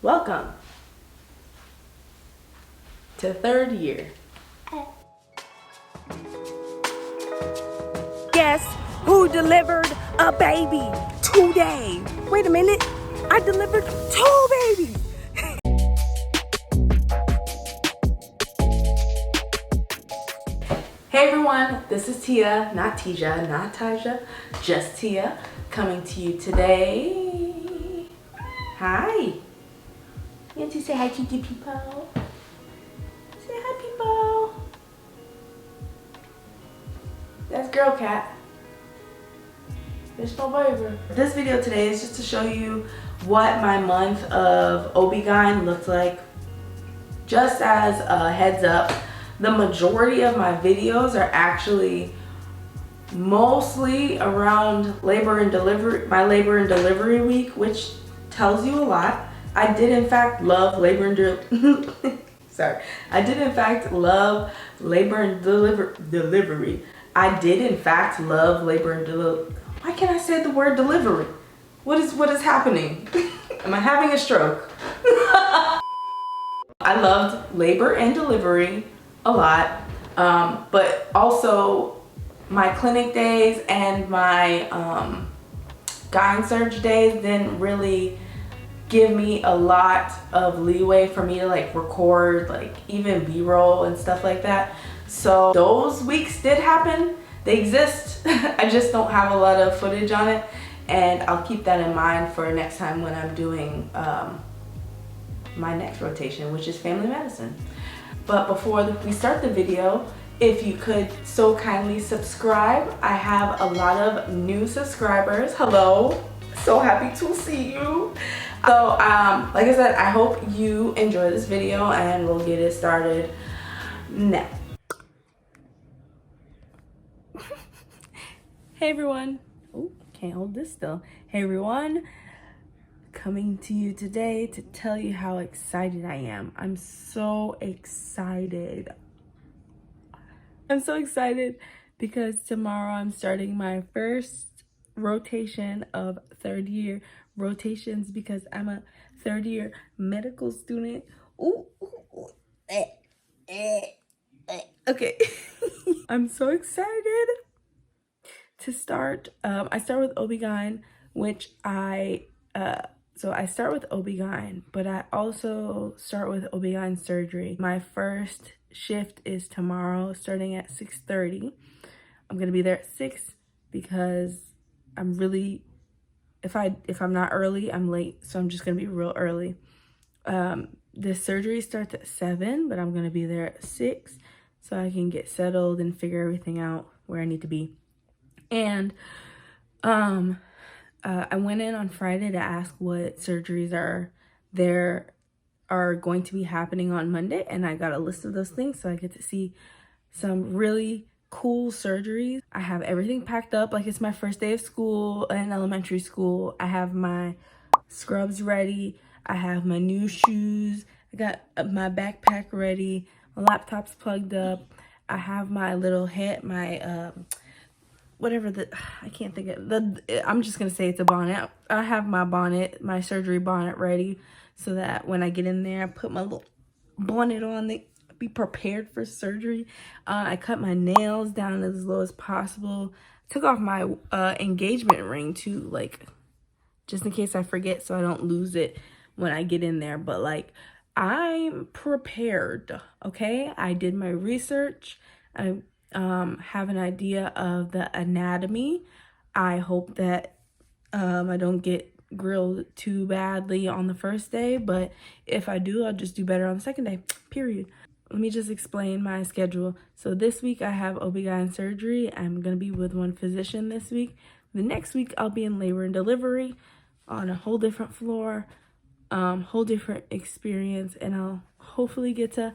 Welcome to third year. Guess who delivered a baby today? Wait a minute, I delivered 2 babies. Hey everyone, this is Tia, not Tija, not Taja, just Tia, coming to you today. Hi. You want to say hi to the people? Say hi, people. That's Girl Cat. There's no baby. This video today is just to show you what my month of OBGYN looked like. Just as a heads up, the majority of my videos are actually mostly around labor and delivery, my labor and delivery week, which tells you a lot. I did in fact love labor and sorry. I did in fact love labor and delivery. I did in fact love labor and delivery. Why can't I say the word delivery? What is happening? Am I having a stroke? I loved labor and delivery a lot, but also my clinic days and my gyne surge days didn't really give me a lot of leeway for me to like record like even B-roll and stuff like that. So those weeks did happen. They exist. I just don't have a lot of footage on it, and I'll keep that in mind for next time when I'm doing my next rotation, which is family medicine. But before we start the video, if you could so kindly subscribe. I have a lot of new subscribers. Hello, so happy to see you. So like I said, I hope you enjoy this video and we'll get it started now. Hey everyone. Oh, can't hold this still. Hey everyone. Coming to you today to tell you how excited I am. I'm so excited. I'm so excited because tomorrow I'm starting my first rotation of third year rotations because I'm a third year medical student. Ooh, Okay. I'm so excited to start. I start with OB-GYN, which so I start with OB-GYN, but I also start with OB-GYN surgery. My first shift is tomorrow starting at 6:30. I'm gonna be there at 6 because I'm really, if I'm not early, I'm late. So I'm just gonna be real early. The surgery starts at 7, but I'm gonna be there at 6 so I can get settled and figure everything out where I need to be. And I went in on Friday to ask what surgeries are going to be happening on Monday, and I got a list of those things, so I get to see some really cool surgeries. I have everything packed up like it's my first day of school in elementary school. I have my scrubs ready. I have my new shoes. I got my backpack ready. My laptop's plugged up. I have my little head, my whatever I can't think of I'm just gonna say it's a bonnet. I have my bonnet, my surgery bonnet ready so that when I get in there, I put my little bonnet on, they be prepared for surgery. I cut my nails down as low as possible. Took off my engagement ring too, like just in case I forget so I don't lose it when I get in there. But like, I'm prepared, okay? I did my research. I have an idea of the anatomy. I hope that I don't get grilled too badly on the first day, but if I do, I'll just do better on the second day, period. Let me just explain my schedule. So this week I have OB-GYN surgery. I'm gonna be with one physician this week. The next week I'll be in labor and delivery on a whole different floor, whole different experience, and I'll hopefully get to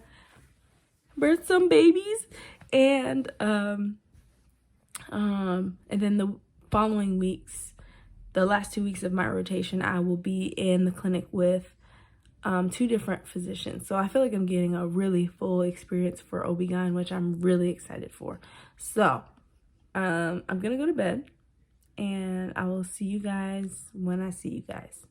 birth some babies. And then the following weeks, the last 2 weeks of my rotation, I will be in the clinic with 2 different physicians. So I feel like I'm getting a really full experience for OB-GYN, which I'm really excited for. So I'm gonna go to bed, and I will see you guys when I see you guys.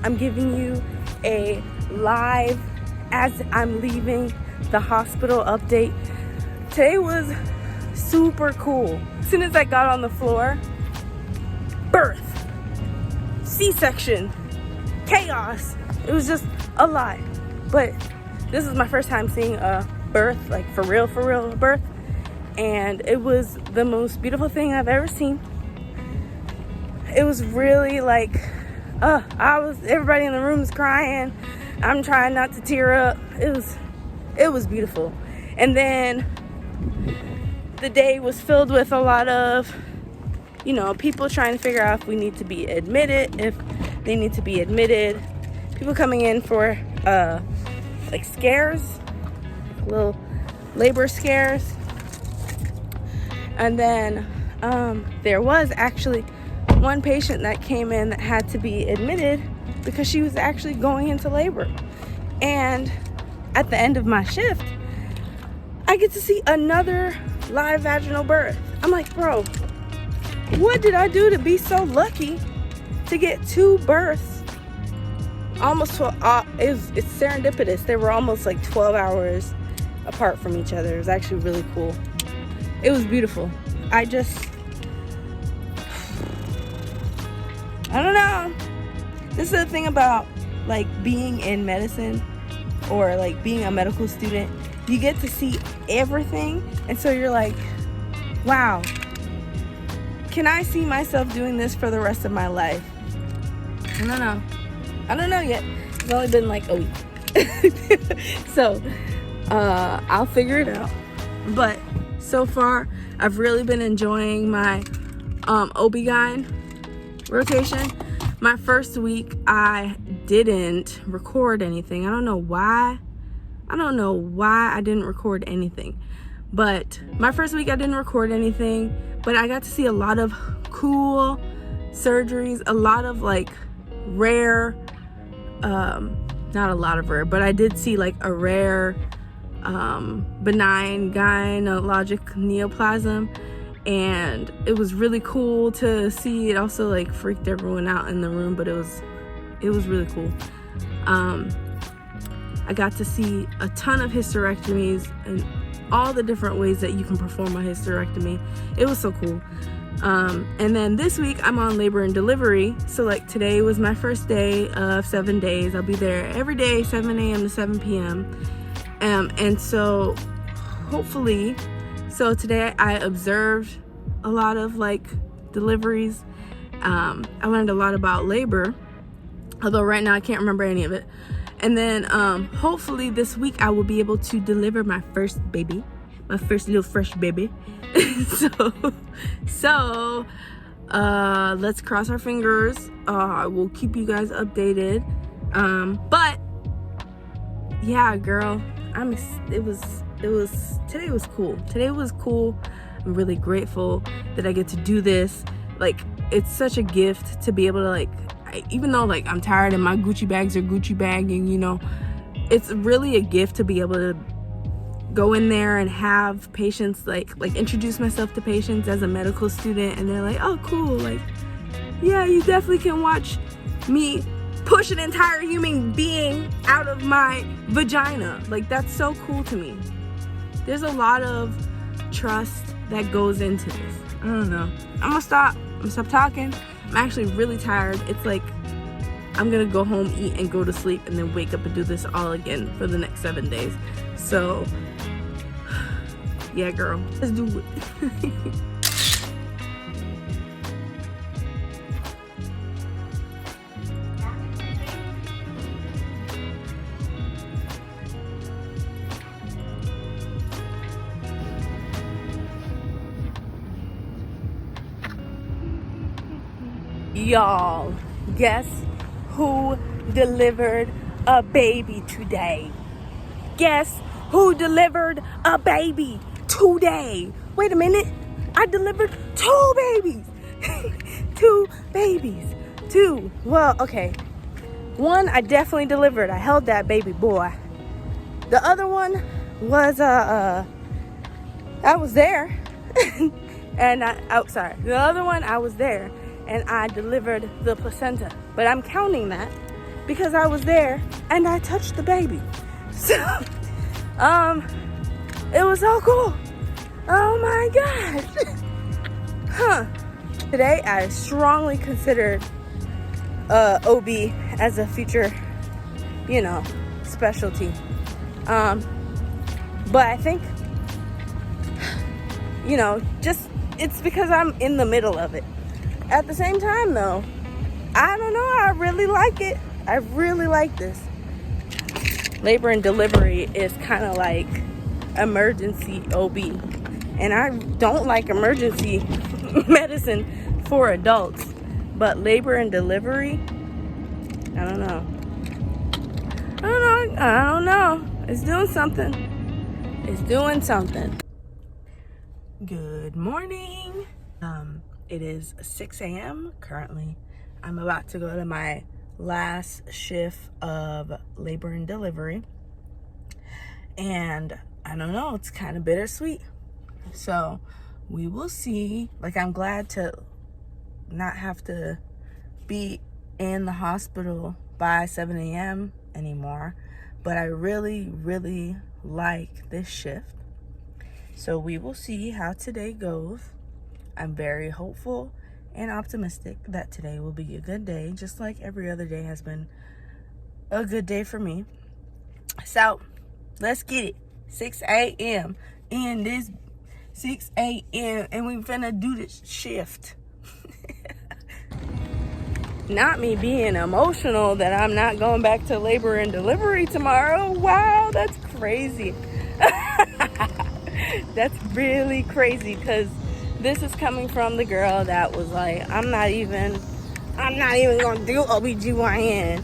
I'm giving you a live as I'm leaving the hospital update. Today was super cool. As soon as I got on the floor, birth, C-section, chaos. It was just a lot. But this is my first time seeing a birth, like for real birth. And it was the most beautiful thing I've ever seen. It was really like, everybody in the room was crying. I'm trying not to tear up. It was beautiful. And then the day was filled with a lot of, people trying to figure out if we need to be admitted, if they need to be admitted. People coming in for like scares, little labor scares. And then there was actually one patient that came in that had to be admitted because she was actually going into labor. And at the end of my shift, I get to see another live vaginal birth. I'm like, bro, what did I do to be so lucky to get 2 births? Almost 12, it's serendipitous. They were almost like 12 hours apart from each other. It was actually really cool. It was beautiful. I don't know. This is the thing about like being in medicine or like being a medical student. You get to see everything, and so you're like, wow, can I see myself doing this for the rest of my life? I don't know yet. It's only been like a week. So I'll figure it out. But so far I've really been enjoying my OBGYN rotation. My first week I didn't record anything. I don't know why I didn't record anything. But my first week I didn't record anything, but I got to see a lot of cool surgeries, a lot of like rare, not a lot of rare, but I did see like a rare benign gynecologic neoplasm, and it was really cool to see. It also like freaked everyone out in the room, but it was really cool. I got to see a ton of hysterectomies and all the different ways that you can perform a hysterectomy. It was so cool. And then this week I'm on labor and delivery. So like today was my first day of 7 days. I'll be there every day, 7 a.m. to 7 p.m. And so hopefully, so today I observed a lot of like deliveries. I learned a lot about labor, although right now I can't remember any of it. And then hopefully this week I will be able to deliver my first baby, my first little fresh baby. so let's cross our fingers. I will keep you guys updated. But yeah, girl, today was cool. I'm really grateful that I get to do this. Like, it's such a gift to be able to like, even though like I'm tired and my Gucci bags are Gucci bagging, it's really a gift to be able to go in there and have patients like introduce myself to patients as a medical student, and they're like, oh cool, like yeah, you definitely can watch me push an entire human being out of my vagina. Like, that's so cool to me. There's a lot of trust that goes into this. I don't know. I'm gonna stop talking. I'm actually really tired. It's like I'm gonna go home, eat, and go to sleep, and then wake up and do this all again for the next 7 days. So yeah, girl, let's do it. Y'all, guess who delivered a baby today? Guess who delivered a baby today? Wait a minute, I delivered 2 babies. 2 babies. 2. Well, okay. One I definitely delivered. I held that baby boy. The other one was I was there. And the other one I was there, and I delivered the placenta. But I'm counting that because I was there and I touched the baby. So, it was so cool. Oh my gosh. Today, I strongly considered OB as a future, specialty. But I think, just it's because I'm in the middle of it. At the same time, though, I don't know, I really like it. I really like this. Labor and delivery is kind of like emergency OB. And I don't like emergency medicine for adults. But labor and delivery, I don't know. It's doing something. Good morning. It is 6 a.m. currently. I'm about to go to my last shift of labor and delivery. And I don't know, it's kind of bittersweet. So we will see. I'm glad to not have to be in the hospital by 7 a.m. anymore. But I really, really like this shift. So we will see how today goes. I'm very hopeful and optimistic that today will be a good day, just like every other day has been a good day for me. So let's get it. 6 a.m. in this 6 a.m. and we finna do this shift. Not me being emotional that I'm not going back to labor and delivery tomorrow. Wow, that's crazy. That's really crazy, because this is coming from the girl that was like, I'm not even gonna do OBGYN.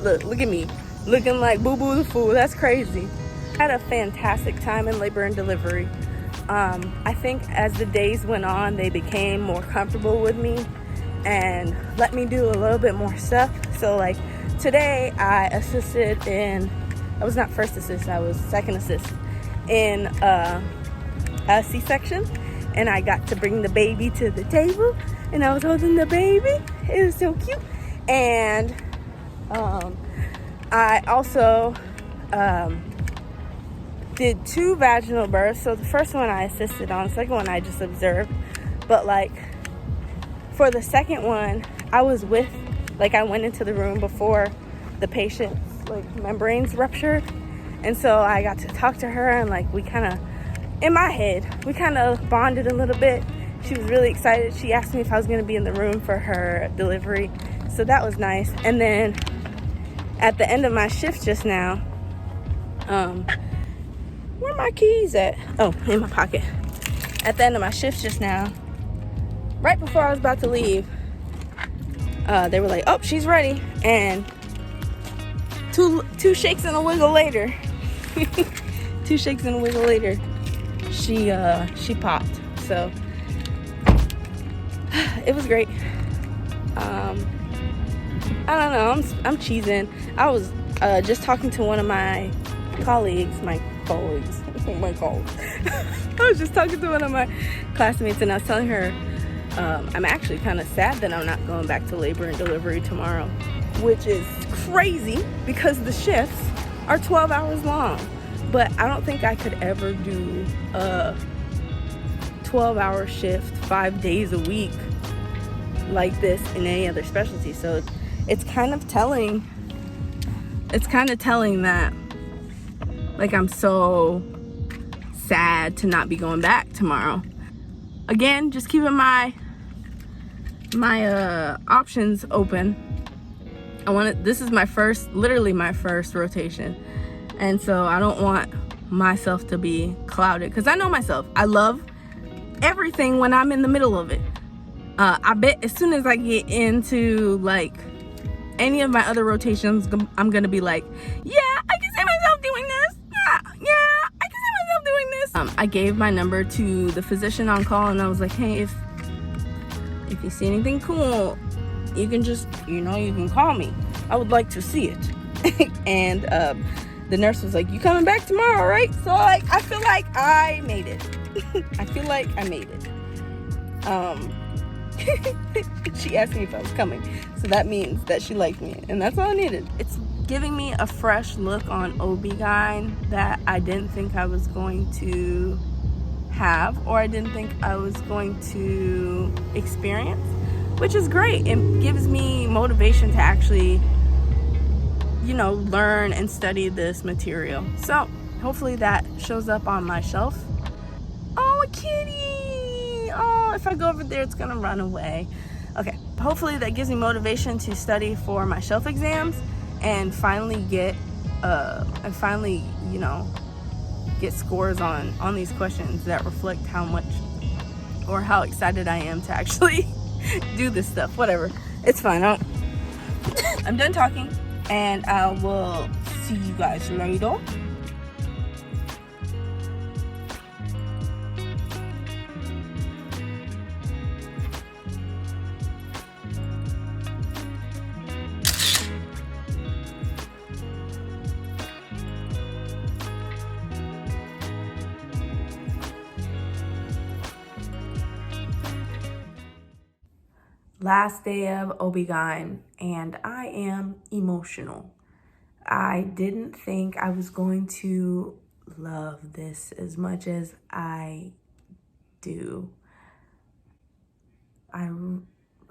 Look at me, looking like Boo Boo the Fool. That's crazy. I had a fantastic time in labor and delivery. I think as the days went on, they became more comfortable with me and let me do a little bit more stuff. So today I was not first assist, I was second assist in a C-section, and I got to bring the baby to the table, and I was holding the baby. It was so cute. And I also did 2 vaginal births. So the first one I assisted on, the second one I just observed. But for the second one, I was I went into the room before the patient's membranes ruptured. And so I got to talk to her, and we kind of bonded a little bit. She was really excited. She asked me if I was going to be in the room for her delivery. So that was nice. And then at the end of my shift just now, where are my keys at? Oh, in my pocket. At the end of my shift just now, right before I was about to leave, they were like, oh, she's ready. And two shakes and a wiggle later, she popped. So it was great. I don't know, I'm cheesing. I was just talking to one of my colleagues. I was just talking to one of my classmates, and I was telling her I'm actually kind of sad that I'm not going back to labor and delivery tomorrow, which is crazy because the shifts are 12 hours long. But I don't think I could ever do a 12-hour shift 5 days a week like this in any other specialty. So it's kind of telling that I'm so sad to not be going back tomorrow. Again, just keeping my options open. This is literally my first rotation, and so I don't want myself to be clouded, because I know myself. I love everything when I'm in the middle of it. I bet as soon as I get into any of my other rotations, I'm gonna be like, yeah, I can see myself doing this. Yeah, I can see myself doing this. I gave my number to the physician on call, and I was like, hey, if you see anything cool, you can just, you can call me. I would like to see it. And the nurse was like, you coming back tomorrow, right? So I feel like I made it. She asked me if I was coming, so that means that she liked me, and that's all I needed. It's giving me a fresh look on OBGYN that I didn't think I was going to have, or I didn't think I was going to experience, which is great. It gives me motivation to actually, you know, learn and study this material. So hopefully that shows up on my shelf. Oh, a kitty! Oh, if I go over there, it's gonna run away. Okay, hopefully that gives me motivation to study for my shelf exams and finally get, you know, get scores on these questions that reflect how much or how excited I am to actually do this stuff. Whatever, it's fine. I'm done talking, and I will see you guys later. Last day of OB-GYN, and I am emotional. I didn't think I was going to love this as much as I do. I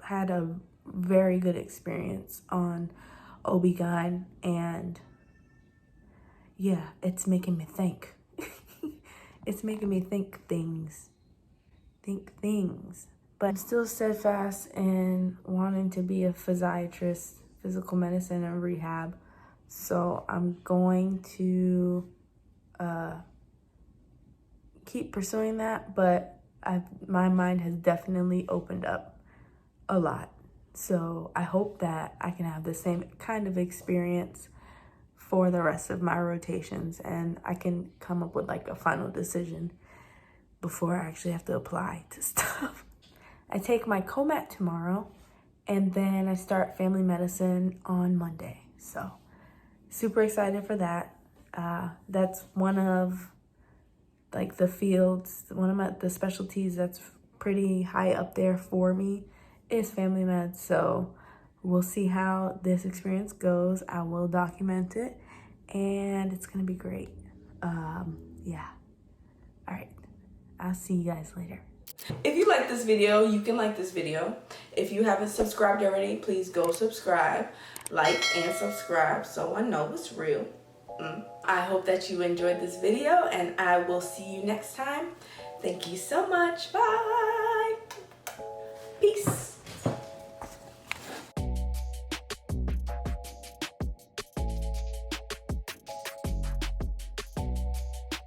had a very good experience on OB-GYN, and yeah, it's making me think. It's making me think things. But I'm still steadfast in wanting to be a physiatrist, physical medicine and rehab. So I'm going to keep pursuing that, but my mind has definitely opened up a lot. So I hope that I can have the same kind of experience for the rest of my rotations, and I can come up with like a final decision before I actually have to apply to stuff. I take my COMAT tomorrow, and then I start family medicine on Monday. So super excited for that. That's one of like the fields, one of the specialties that's pretty high up there for me is family med. So we'll see how this experience goes. I will document it, and it's gonna be great. Yeah. All right. I'll see you guys later. If you like this video, you can like this video. If you haven't subscribed already, please go subscribe, like, and subscribe so I know it's real. I hope that you enjoyed this video, and I will see you next time. Thank you so much. Bye. Peace.